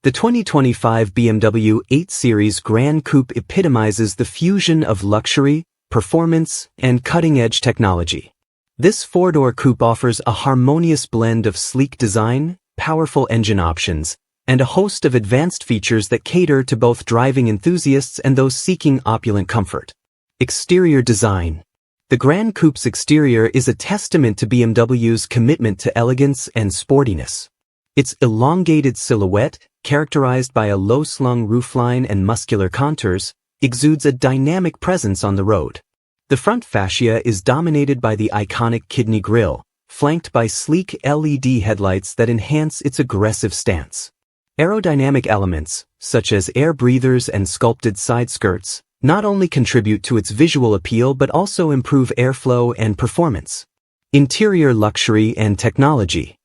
The 2025 BMW 8 Series Gran Coupe epitomizes the fusion of luxury, performance, and cutting-edge technology. This four-door coupe offers a harmonious blend of sleek design, powerful engine options, and a host of advanced features that cater to both driving enthusiasts and those seeking opulent comfort. Exterior design. The Gran Coupe's exterior is a testament to BMW's commitment to elegance and sportiness. Its elongated silhouette, characterized by a low-slung roofline and muscular contours, exudes a dynamic presence on the road. The front fascia is dominated by the iconic kidney grille, flanked by sleek LED headlights that enhance its aggressive stance. Aerodynamic elements, such as air breathers and sculpted side skirts, not only contribute to its visual appeal but also improve airflow and performance. Interior luxury and technology.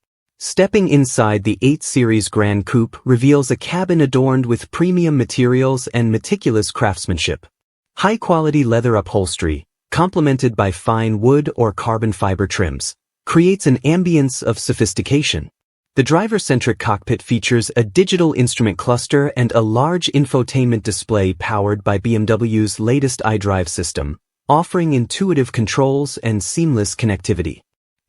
Stepping inside the 8 Series Gran Coupe reveals a cabin adorned with premium materials and meticulous craftsmanship. High-quality leather upholstery, complemented by fine wood or carbon fiber trims, creates an ambience of sophistication. The driver-centric cockpit features a digital instrument cluster and a large infotainment display powered by BMW's latest iDrive system, offering intuitive controls and seamless connectivity.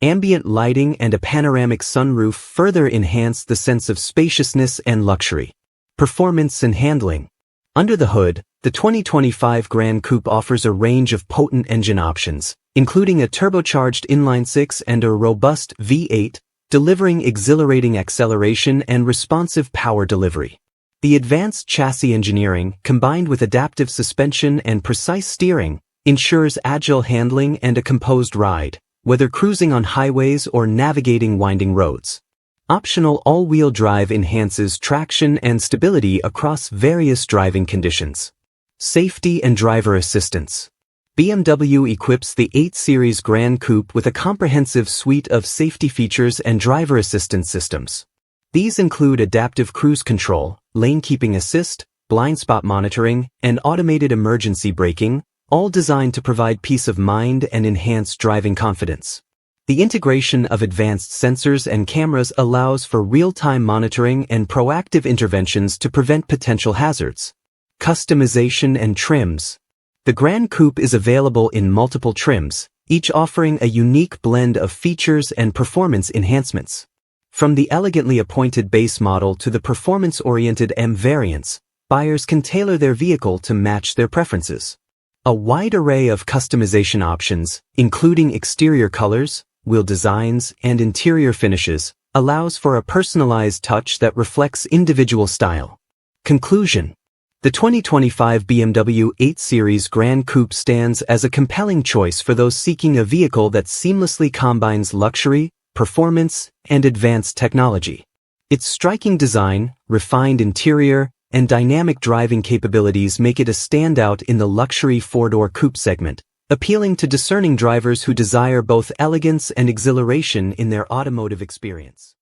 Ambient lighting and a panoramic sunroof further enhance the sense of spaciousness and luxury. Performance and handling. Under the hood, the 2025 Gran Coupe offers a range of potent engine options, including a turbocharged inline-six and a robust V8, delivering exhilarating acceleration and responsive power delivery. The advanced chassis engineering, combined with adaptive suspension and precise steering, ensures agile handling and a composed ride, whether cruising on highways or navigating winding roads. Optional all-wheel drive enhances traction and stability across various driving conditions. Safety and driver assistance. BMW equips the 8 Series Gran Coupe with a comprehensive suite of safety features and driver assistance systems. These include adaptive cruise control, lane keeping assist, blind spot monitoring, and automated emergency braking, all designed to provide peace of mind and enhance driving confidence. The integration of advanced sensors and cameras allows for real-time monitoring and proactive interventions to prevent potential hazards. Customization and trims. The Gran Coupe is available in multiple trims, each offering a unique blend of features and performance enhancements. From the elegantly appointed base model to the performance-oriented M variants, buyers can tailor their vehicle to match their preferences. A wide array of customization options, including exterior colors, wheel designs, and interior finishes, allows for a personalized touch that reflects individual style. Conclusion. The 2025 BMW 8 Series Gran Coupe stands as a compelling choice for those seeking a vehicle that seamlessly combines luxury, performance, and advanced technology. Its striking design, refined interior, and dynamic driving capabilities make it a standout in the luxury four-door coupe segment, appealing to discerning drivers who desire both elegance and exhilaration in their automotive experience.